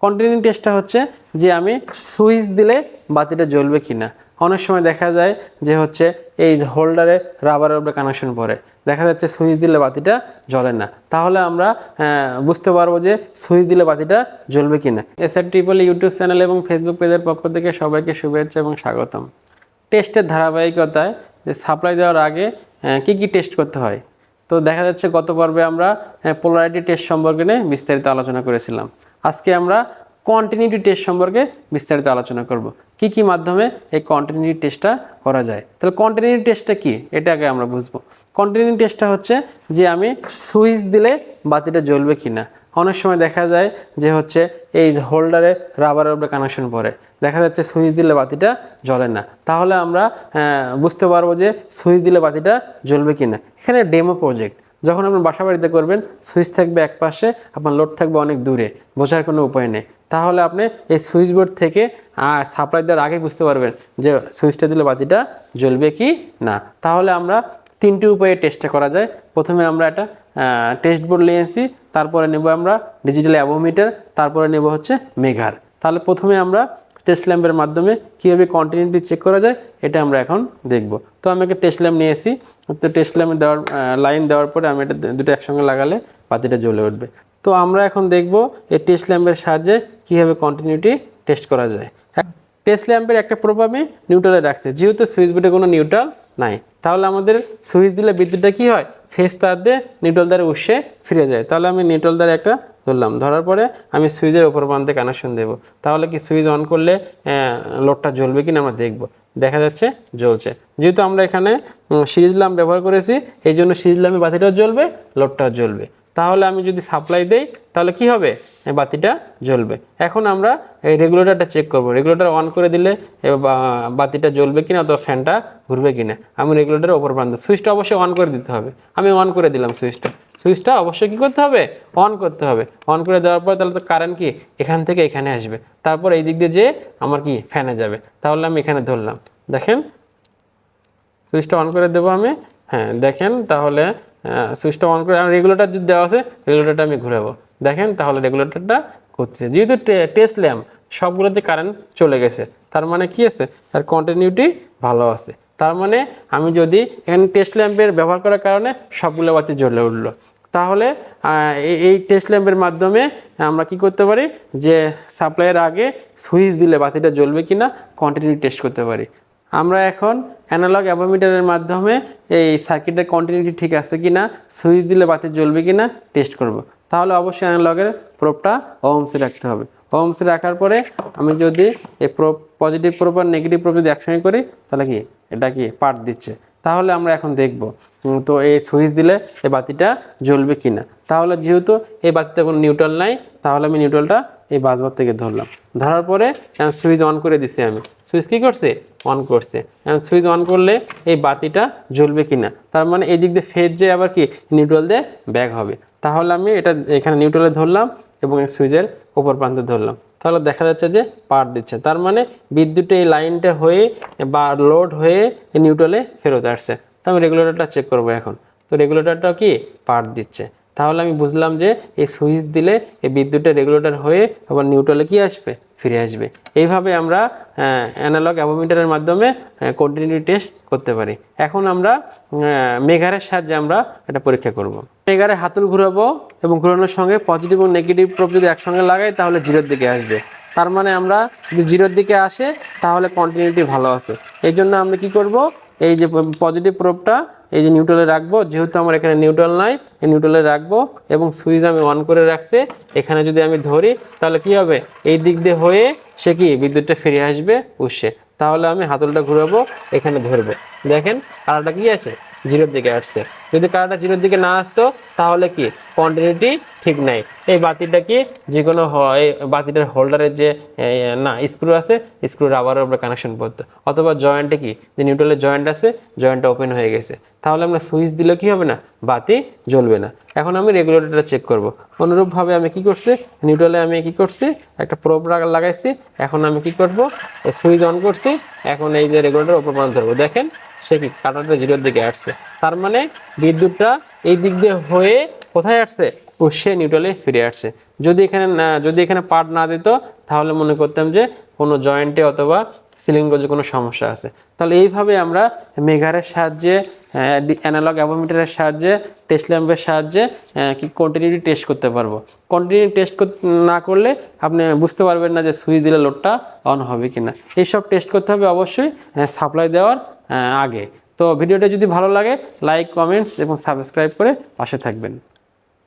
Continuity টেস্টটা হচ্ছে যে আমি সুইচ দিলে বাতিটা জ্বলবে কিনা। অনেক সময় দেখা যায় যে হচ্ছে এই হোল্ডারে রাবারের উপরে কানেকশন পড়ে, দেখা যাচ্ছে সুইচ দিলে বাতিটা জ্বলে না। তাহলে আমরা বুঝতে পারবো যে সুইচ দিলে বাতিটা জ্বলবে কিনা। এসআর ট্রিপল ইউটিউব চ্যানেল এবং ফেসবুক পেজের পক্ষ থেকে সবাইকে শুভেচ্ছা এবং স্বাগতম। টেস্টের ধারাবাহিকতায় যে সাপ্লাই দেওয়ার আগে কি কি টেস্ট করতে হয়, তো দেখা যাচ্ছে গত পর্বে আমরা পোলারিটি টেস্ট সম্পর্কে নিয়ে বিস্তারিত আলোচনা করেছিলাম। আজকে আমরা কন্টিনিউটি টেস্ট সম্পর্কে বিস্তারিত আলোচনা করব, কি কি মাধ্যমে এই কন্টিনিউটি টেস্টটা করা যায়। তাহলে কন্টিনিউটি টেস্টটা কি, এটা আগে আমরা বুঝবো। কন্টিনিউটি টেস্টটা হচ্ছে যে আমি সুইচ দিলে বাতিটা জ্বলবে কিনা। অনেক সময় দেখা যায় যে হচ্ছে এই হোল্ডারে রাবারের উপরে কানেকশন পড়ে, দেখা যাচ্ছে সুইচ দিলে বাতিটা জ্বলে না। তাহলে আমরা বুঝতে পারবো যে সুইচ দিলে বাতিটা জ্বলবে কিনা। এখানে ডেমো প্রজেক্ট, যখন আপনার বাসা বাড়িতে করবেন সুইচ থাকবে এক পাশে, আপনার লোড থাকবে অনেক দূরে, বোঝার কোনো উপায় নেই। তাহলে আপনি এই সুইচ বোর্ড থেকে সাপ্লাই দেওয়ার আগে বুঝতে পারবেন যে সুইচটা দিলে বাতিটা জ্বলবে কি না। তাহলে আমরা তিনটি উপায়ে টেস্টটা করা যায়। প্রথমে আমরা একটা টেস্ট বোর্ড নিয়েছি, তারপরে নেব আমরা ডিজিটাল অ্যাভোমিটার, তারপরে নেব হচ্ছে মেগার। তাহলে প্রথমে আমরা টেস্ট ল্যাম্পের মাধ্যমে কীভাবে কন্টিনিউটি চেক করা যায় এটা আমরা এখন দেখব। তো আমি একটা টেস্ট ল্যাম্প নিয়েছি, তো টেস্ট ল্যাম্পে দেওয়ার লাইন দেওয়ার পরে আমি এটা দুটো একসঙ্গে লাগালে বাতিটা জ্বলে উঠবে। তো আমরা এখন দেখব এই টেস্ট ল্যাম্পের সাহায্যে কীভাবে কন্টিনিউটি টেস্ট করা যায়। টেস্ট ল্যাম্পের একটা প্রোব আমি নিউট্রালে রাখছি, যেহেতু সুইচ বোর্ডে কোনো নিউট্রাল নাই, তাহলে আমাদের সুইচ দিলে বিদ্যুৎটা কী হয়, ফেজ তার দিয়ে নিউট্রাল দ্বারে উৎসে ফিরে যায়। তাহলে আমি নিউট্রাল দ্বারে একটা ধরলাম, ধরার পরে আমি সুইচের উপর প্রান্তে কানেকশন দেবো। তাহলে কি সুইচ অন করলে লোডটা জ্বলবে কিনা আমরা দেখব। দেখা যাচ্ছে জ্বলছে, যেহেতু আমরা এখানে সিরিজ ল্যাম্প ব্যবহার করেছি এই জন্য সিরিজ ল্যাম্পে বাতিটাও জ্বলবে, লোডটাও জ্বলবে। তাহলে আমি যদি সাপ্লাই দেই তাহলে কি হবে, বাতিটা জ্বলবে। এখন আমরা এই রেগুলেটরটা চেক করব, রেগুলেটর অন করে দিলে বাতিটা জ্বলবে কিনা অথবা ফ্যানটা ঘুরবে কিনা। আমি রেগুলেটরের ওপর প্রান্তে সুইচটা অবশ্যই অন করে দিতে হবে। আমি অন করে দিলাম সুইচটা অবশ্যই কী করতে হবে, অন করতে হবে। অন করে দেওয়ার পর তাহলে তো কারেন্ট কি এখান থেকে এখানে আসবে, তারপর এই দিক দিয়ে যে আমার কি ফ্যানে যাবে। তাহলে আমি এখানে ধরলাম, দেখেন সুইচটা অন করে দেবো আমি। হ্যাঁ দেখেন, তাহলে সুইচটা অন করে রেগুলেটর যদি দেওয়া আছে রেগুলেটরটা আমি ঘুরাবো, দেখেন তাহলে রেগুলেটরটা করতেছে। যেহেতু টেস্ট ল্যাম্প সবগুলোতে কারেন্ট চলে গেছে, তার মানে কি আছে, তার কন্টিনিউটি ভালো আছে। তার মানে আমি যদি এখানে টেস্ট ল্যাম্পের ব্যবহার করার কারণে সবগুলো বাতি জ্বলে উঠলো, তাহলে এই টেস্ট ল্যাম্পের মাধ্যমে আমরা কি করতে পারি, যে সাপ্লাইয়ের আগে সুইচ দিলে বাতিটা জ্বলবে কিনা কন্টিনিউটি টেস্ট করতে পারি। আমরা এখন অ্যানালগ অ্যাভোমিটারের মাধ্যমে এই সার্কিটের কন্টিনিউটি ঠিক আছে কিনা, সুইচ দিলে বাতি জ্বলবে কিনা টেস্ট করব। তাহলে অবশ্যই অ্যানালগের প্রোবটা ওহমসে রাখতে হবে। ওহমসে রাখার পরে আমি যদি এই প্রোব পজিটিভ প্রোব আর নেগেটিভ প্রোব যদি একসঙ্গে করি তাহলে কি এটা কি পাঠ দিচ্ছে। তাহলে আমরা এখন দেখব তো এই সুইচ দিলে এই বাতিটা জ্বলবে কিনা। তাহলে যেহেতু এই বাতিতে কোনো নিউট্রাল নাই, তাহলে আমি নিউট্রালটা এই বাসবার থেকে ধরলাম, ধরার পরে সুইচ অন করে দিছি। আমি সুইচ কী করছে, অন করছে। সুইচ অন করলে এই বাতিটা জ্বলবে কিনা, তার মানে এই দিক দিয়ে ফেজ যে আবার কি নিউট্রাল দিয়ে ব্যাক হবে। তাহলে আমি এটা এখানে নিউট্রালে ধরলাম এবং এই সুইচের ওপর প্রান্তে ধরলাম, তাহলে দেখা যাচ্ছে যে পাওয়ার দিচ্ছে। তার মানে বিদ্যুৎ এই লাইনটা হয়ে বা লোড হয়ে নিউট্রালে ফেরত আসছে। তো আমি রেগুলেটরটা চেক করবো এখন, তো রেগুলেটরটাও কি পাওয়ার দিচ্ছে। তাহলে আমি বুঝলাম যে এই সুইচ দিলে এই বিদ্যুৎটা রেগুলেটর হয়ে আবার নিউট্রালে কি আসবে, ফিরে আসবে। এইভাবে আমরা অ্যানালগ অ্যাভোমিটারের মাধ্যমে কন্টিনিউটি টেস্ট করতে পারি। এখন আমরা মেগারের সাহায্যে আমরা এটা পরীক্ষা করব। মেগারে হাতল ঘুরাবো এবং ঘুরানোর সঙ্গে পজিটিভ এবং নেগেটিভ প্রোব যদি একসঙ্গে লাগাই তাহলে জিরোর দিকে আসবে। তার মানে আমরা যদি জিরোর দিকে আসে তাহলে কন্টিনিউটি ভালো আছে। এই জন্য আমরা কি করব, এই যে পজিটিভ প্রোবটা এই যে নিউট্রালে রাখবো, যেহেতু আমার এখানে নিউট্রাল নাই এই নিউট্রালে রাখবো এবং সুইচ আমি অন করে রাখছি। এখানে যদি আমি ধরি তাহলে কি হবে, এই দিক দিয়ে হয়ে সে কি বিদ্যুৎটা ফিরে আসবে উৎসে। তাহলে আমি হাতলটা ঘুরাবো, এখানে ধরবো, দেখেন কালারটা কি আছে, জিরোর দিকে আসছে। যদি কালারটা জিরোর দিকে না আসতো তাহলে কি কন্টিনিউটি ঠিক নাই। এই বাতিটা কি যে কোনো হয়, বাতিটার হোল্ডারের যে না স্ক্রু আছে, স্ক্রু রাবারের উপরে কানেকশন পড়তো, অথবা জয়েন্টে কি যে নিউট্রালের জয়েন্ট আছে, জয়েন্টটা ওপেন হয়ে গেছে। তাহলে আমরা সুইচ দিলে কি হবে না, বাতি জ্বলবে না। এখন আমি রেগুলেটরটা চেক করব। অনুরূপভাবে আমি কি করছি, নিউট্রালে আমি কি করছি, একটা প্রোব লাগাইছি। এখন আমি কি করব, সুইচ অন করছি। এখন এই যে রেগুলেটর উপর পর্যন্ত ধরবো, দেখেন সে কি কাটারটা জিরোর দিকে আসছে। তার মানে বিদ্যুৎটা এই দিক দিয়ে হয়ে কোথায় আসছে, ও সে নিউট্রালে ফিরে আসছে। যদি এখানে পার্ট না দিত তাহলে মনে করতাম যে কোনো জয়েন্টে অথবা সিলিং রোজে কোনো সমস্যা আছে। তাহলে এইভাবে আমরা মেগারের সাহায্যে, অ্যানালগ অ্যাভোমিটারের সাহায্যে, টেস্ট ল্যাম্পের সাহায্যে কি কন্টিনিউটি টেস্ট করতে পারবো। কন্টিনিউ টেস্ট না করলে আপনি বুঝতে পারবেন না যে সুইচ দিলে লোডটা অন হবে কিনা। এইসব টেস্ট করতে হবে অবশ্যই সাপ্লাই দেওয়ার আগে। তো ভিডিওটা যদি ভালো লাগে লাইক, কমেন্টস এবং সাবস্ক্রাইব করে পাশে থাকবেন।